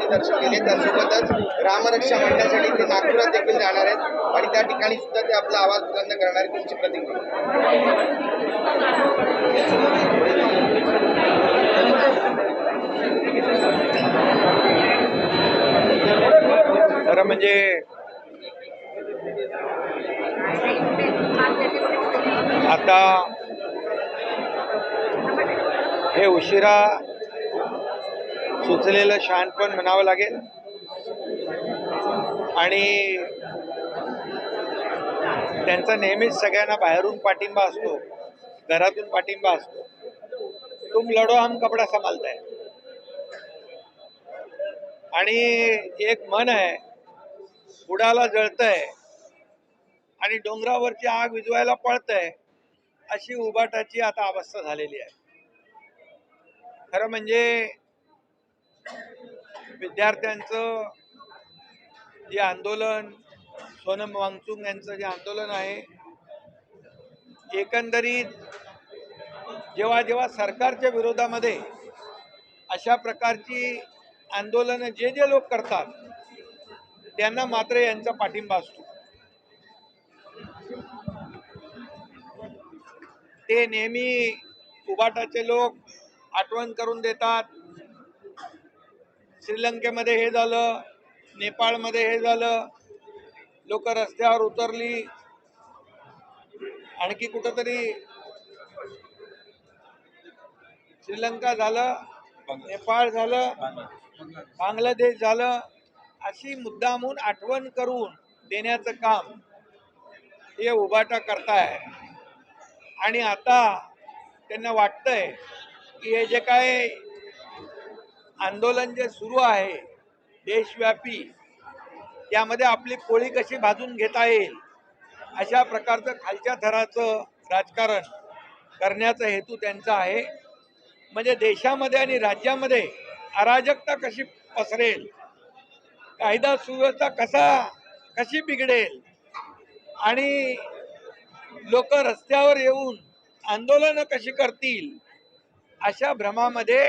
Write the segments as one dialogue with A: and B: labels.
A: दर्शन केले। त्यासोबतच रामरक्षा म्हणण्यासाठी ते नागपुरात देखील जाणार आहेत आणि त्या ठिकाणी सुद्धा ते आपला आवाज बुलंद करणार आहेत। तुमची प्रतिक्रिया?
B: खरं म्हणजे आता हे उशिरा सुचलेलं शहाणपण म्हणावं लागेल आणि त्यांचा नेहमीच सगळ्यांना बाहेरून पाठिंबा असतो, घरातून पाठिंबा असतो। तुम लढो हम कपडा संभालता है आणि एक मन आहे, उडाला जळतंय आणि डोंगरावरची आग विझवायला पळतंय, अशी उबाटाची आता अवस्था झालेली आहे। खरं म्हणजे विद्यार्थ्यांचं जे आंदोलन, सोनम वांगचुक यांचं जे आंदोलन आहे, एकंदरीत जेव्हा जेव्हा सरकारच्या विरोधामध्ये अशा प्रकारची आंदोलन जे जे लोक करतात त्यांना मात्र यांचा पाठिंबा असतो। ते नेहमी उबाटाचे लोक आठवण करून देतात, श्रीलंकेमध्ये हे झालं, नेपाळमध्ये हे झालं, लोक रस्त्यावर उतरली, आणखी कुठंतरी श्रीलंका झालं, नेपाळ झालं, बांगलादेश झालं, अशी मुद्दामून आठवण करून देण्याचं काम हे उबाटा करताय। आणि आता त्यांना वाटतंय की हे जे काय आंदोलन जे सुरू आहे देशव्यापी, त्यामध्ये आपली पोळी कशी भाजून घेता येईल अशा प्रकारचं खालच्या थराचं राजकारण करण्याचा हेतू त्यांचा आहे। म्हणजे देशामध्ये आणि राज्यामध्ये अराजकता कशी पसरेल, कायदा सुव्यवस्था कशी बिघडेल आणि लोक रस्त्यावर येऊन आंदोलन कशी करतील, अशा भ्रमामध्ये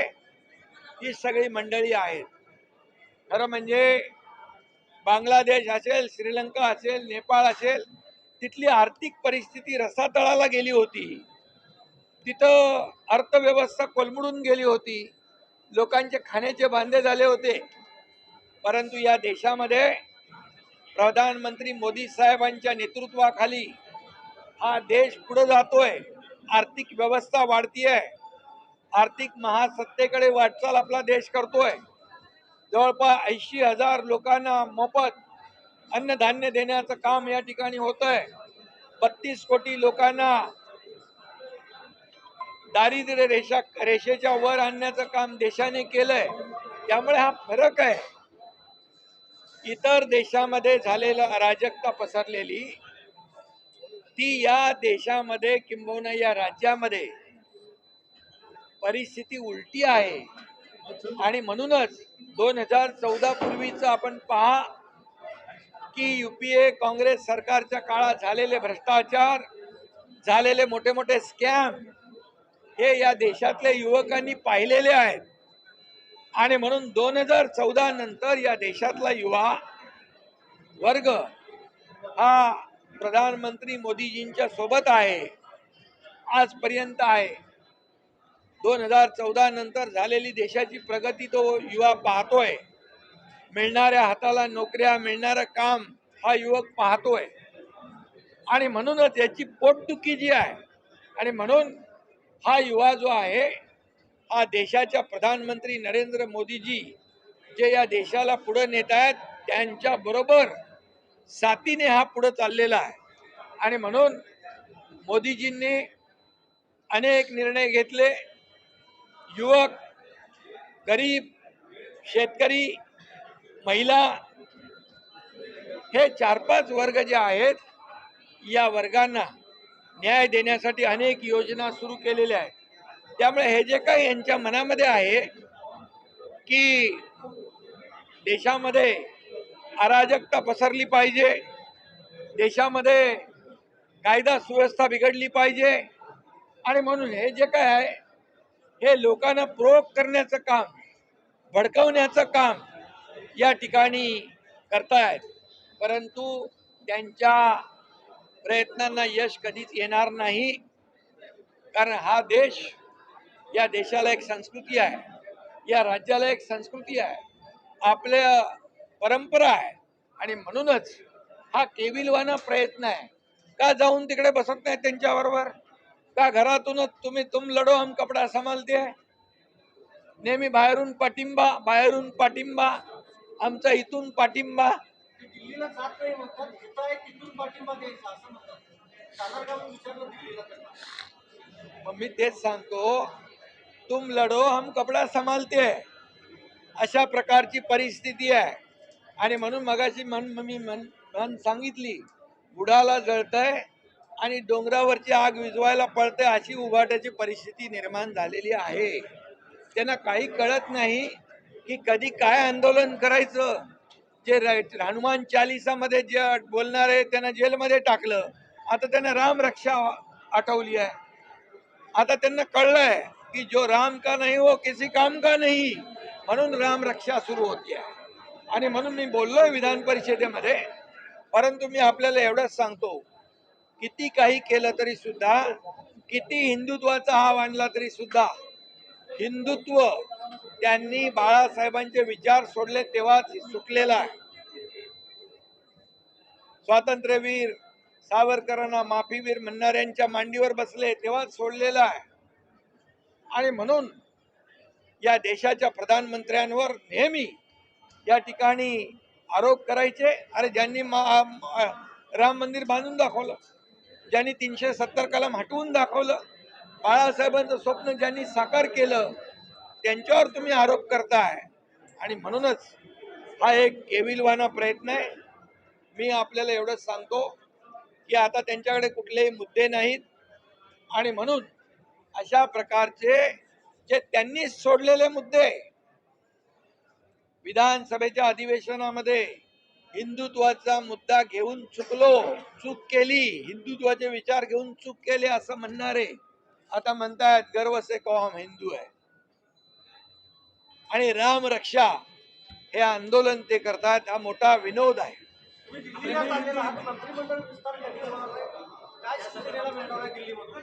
B: ही सगळी मंडळी आहेत। खरं म्हणजे बांगलादेश असेल, श्रीलंका असेल, नेपाळ असेल, तिथली आर्थिक परिस्थिती रसातळाला गेली होती, तिथं अर्थव्यवस्था कोलमडून गेली होती, लोकांचे खाण्याचे बांधे झाले होते। परंतु या देशामध्ये प्रधानमंत्री मोदी साहेबांच्या नेतृत्वाखाली हा देश पुढे जातोय, आर्थिक व्यवस्था वाढतीये, आर्थिक महासत्तेकडे वाटचाल आपला देश करतोय। जवळपास 80,000 लोकांना मोफत अन्नधान्य देण्याचं काम या ठिकाणी होतंय। 32 कोटी लोकांना दारिद्र्य रेषेच्या वर आणण्याचं काम देशाने केलंय। त्यामुळे हा फरक आहे। इतर देशामध्ये झालेला अराजकता पसरलेली ती या देशामध्ये किंबहुना या राज्यामध्ये परिस्थिती उलटी आहे। आणि म्हणूनच 2014 पूर्वीच आपण पहा की यूपीए काँग्रेस सरकारच्या काळात झालेले भ्रष्टाचार, झालेले मोठे मोठे स्कॅम हे या देशातल्या युवकांनी पाहिलेले आहेत। आणि म्हणून 2014 नंतर या देशातला युवा वर्ग हा प्रधानमंत्री मोदीजींच्या सोबत आहे, आजपर्यंत आहे। 2014 नंतर झालेली देशाची प्रगती तो युवा पाहतोय, मिळणाऱ्या हाताला नोकऱ्या, मिळणारं काम हा युवक पाहतोय। आणि म्हणूनच याची पोटदुखी जी आहे, आणि म्हणून हा युवा जो आहे हा देशाच्या प्रधानमंत्री नरेंद्र मोदीजी जे या देशाला पुढे नेत आहेत त्यांच्या बरोबर साथीने हा पुढे चाललेला आहे। आणि म्हणून मोदीजींनी अनेक निर्णय घेतले। युवक, गरीब, शेतकरी, महिला हे 4-5 वर्ग जे आहेत या वर्गांना न्याय देण्यासाठी अनेक योजना सुरू केलेल्या आहेत। त्यामुळे हे जे काही यांच्या मनामध्ये आहे की देशामध्ये अराजकता पसरली पाहिजे, देशामध्ये कायदा सुव्यवस्था बिघडली पाहिजे, आणि म्हणून हे जे काय आहे हे लोकांना प्रोवोक करण्याचं काम, भडकवण्याचं काम या ठिकाणी करतायत, परंतु त्यांच्या प्रयत्नांना यश कधीच येणार नाही. कारण हा देश, या देशाला एक संस्कृती आहे, या राज्याला एक संस्कृती आहे, आपल्या परंपरा आहे. आणि म्हणूनच हा केविलवाना प्रयत्न आहे. का जाऊन तिकडे बसत नाही त्यांच्याबरोबर? का घरातूनच तुम लढो हम कपडा संभालते आहे? नेहमी बाहेरून पाठिंबा, आमचा इथून पाठिंबा.
C: दिल्लीला जात नाही म्हणतात, इथं आहे तिथून पाठिंबा द्यायचा असं म्हणतात. सातारकरांना विचारलं दिल्लीला त्यांना.
B: मग मी तेच सांगतो, तुम लढो हम कपडा संभालते आहे, अशा प्रकारची परिस्थिती आहे. आणि म्हणून मगाशी मी सांगितली, बुडाला जळतंय आणि डोंगरावरची आग विझवायला पळते, अशी उभाट्याची परिस्थिती निर्माण झालेली आहे. त्यांना काही कळत नाही की कधी काय आंदोलन करायचं. जे हनुमान चालिसामध्ये जे बोलणारे त्यांना जेलमध्ये टाकलं, आता त्यांना राम रक्षा आठवली आहे. आता त्यांना कळलंय की जो राम का नाही वो किसी काम का नाही, म्हणून राम रक्षा सुरू होती आहे. आणि म्हणून मी बोललोय विधान परिषदेमध्ये. परंतु मी आपल्याला एवढंच सांगतो, किती काही केलं तरी सुद्धा, किती हिंदुत्वाचा हाव आणला तरी सुद्धा, हिंदुत्व त्यांनी बाळासाहेबांचे विचार सोडले तेव्हाच सुटलेला आहे. स्वातंत्र्यवीर सावरकरांना माफीवीर म्हणणाऱ्यांच्या मांडीवर बसले तेव्हाच सोडलेला आहे. आणि म्हणून या देशाच्या प्रधानमंत्र्यांवर नेहमी या ठिकाणी आरोप करायचे. अरे ज्यांनी राम मंदिर बांधून दाखवलं, ज्यांनी 370 कलम हटवून दाखवलं, बाळासाहेबांचं स्वप्न ज्यांनी साकार केलं, त्यांच्यावर तुम्ही आरोप करताय. आणि म्हणूनच हा एक केविलवाना प्रयत्न आहे. मी आपल्याला एवढंच सांगतो की आता त्यांच्याकडे कुठलेही मुद्दे नाहीत. आणि म्हणून अशा प्रकारचे जे त्यांनी सोडलेले मुद्दे, विधानसभेच्या अधिवेशनामध्ये हिंदुत्वाचा मुद्दा घेऊन चूक केली, हिंदुत्वाचे विचार घेऊन चूक केले असं म्हणणारे आता म्हणतायत गर्व से कहो हम हिंदू है. आणि राम रक्षा हे आंदोलन ते करतात. हा मोठा विनोद आहे.
C: दिल्लीला चाललेला हा मंत्रिमंडळ विस्तार कधी होणार आहे? काय शिवसेनेला मिळणार आहे दिल्लीमधून?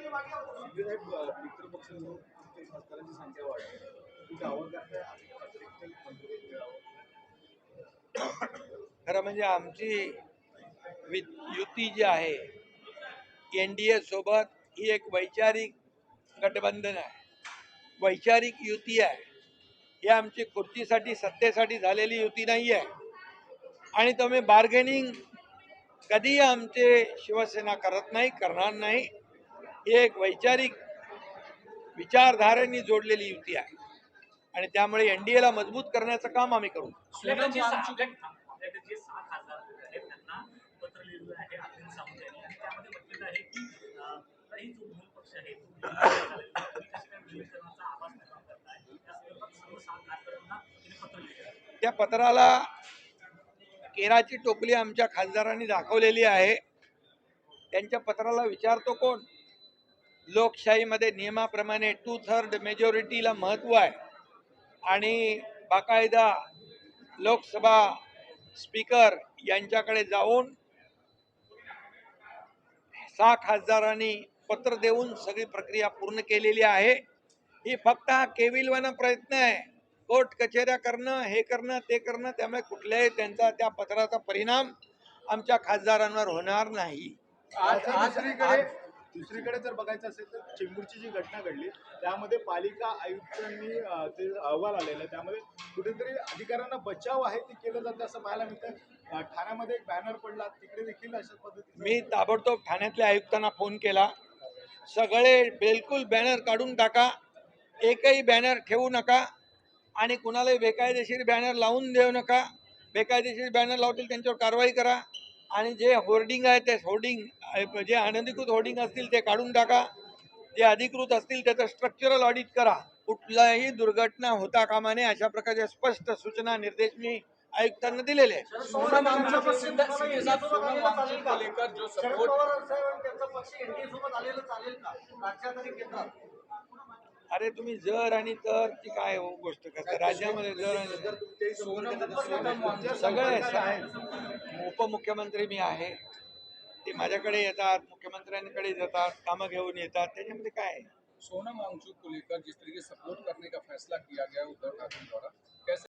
B: खरं म्हणजे आमची युती जी आहे एनडीए सोबत, ही एक वैचारिक गठबंधन आहे, वैचारिक युती आहे. ही आमची खुर्चीसाठी सत्तेसाठी झालेली युती नाही आहे. आणि तुम्ही बार्गेनिंग कधी आमचे शिवसेना करत नाही, करणार नाही. ही एक वैचारिक विचारधारेने जोडलेली युती आहे. आणि त्यामुळे एनडीएला मजबूत करण्याचं काम आम्ही करू.
D: आपल्याकडे जे 6 खासदार आहेत त्यांना पत्र लिहिलं आहे अरविंद सावंत यांनी, आणि त्यामध्ये म्हटलेलं आहे की काही जो मूळ पक्ष आहे तो विलीनीकरणाचा आवाज निर्माण करत आहे. त्या संदर्भात सर्व 6 खासदारांना त्यांनी पत्र लिहिलं आहे.
B: त्या पत्राला केराची टोपली आमच्या खासदारांनी दाखवलेली आहे. त्यांच्या पत्राला विचारतो कोण? लोकशाहीमध्ये नियमाप्रमाणे 2/3 मेजॉरिटीला महत्व आहे. आणि बाकायदा लोकसभा स्पीकर यांच्याकडे जाऊन 6 खासदारांनी पत्र देऊन सगळी प्रक्रिया पूर्ण केलेली आहे. ही फक्त हा केविलवाना प्रयत्न आहे, कोर्ट कचेऱ्या करणं, हे करणं ते करणं. त्यामुळे कुठल्याही त्यांचा त्या पत्राचा परिणाम आमच्या खासदारांवर होणार नाही.
E: दुसरीकडे जर बघायचं असेल तर चेंबूरची जी घटना घडली त्यामध्ये पालिका आयुक्तांनी ते अहवाल आलेला आहे, त्यामध्ये कुठेतरी अधिकाऱ्यांना बचाव आहे ते केलं जातं असं पाहायला मिळतं. ठाण्यामध्ये एक बॅनर पडला, तिकडे देखील अशा पद्धतीने
B: मी ताबडतोब ठाण्यातल्या आयुक्तांना फोन केला. सगळे बिलकुल बॅनर काढून टाका, एकही बॅनर ठेवू नका आणि कुणालाही बेकायदेशीर बॅनर लावून देऊ नका. बेकायदेशीर बॅनर लावतील त्यांच्यावर कारवाई करा. आणि जे होर्डिंग आहे ते होर्डिंग, जे अनधिकृत होर्डिंग असतील ते काढून टाका. जे अधिकृत असतील त्याचं स्ट्रक्चरल ऑडिट करा. कुठलाही दुर्घटना होता कामा नये अशा प्रकारच्या स्पष्ट सूचना निर्देश मी आयुक्तांना दिलेले आहेत.
C: शरद पवार साहेब त्यांचा पक्ष एनडीए सोबत आलेलं चालेल का राज्यात आणि केंद्रात?
B: अरे तुम्ही जर आणि तर ती काय हो गोष्ट करता राज्यामध्ये जर आणि सगळे उपमुख्यमंत्री मी आहे, ते माझ्याकडे येतात, मुख्यमंत्र्यांकडे जातात, कामं घेऊन येतात, त्याच्यामध्ये काय आहे?
F: सोनम वांगचुक को लेकर जिस तरीके से सपोर्ट करने का फैसला किया गया उद्धव ठाकरे द्वारा, कैसे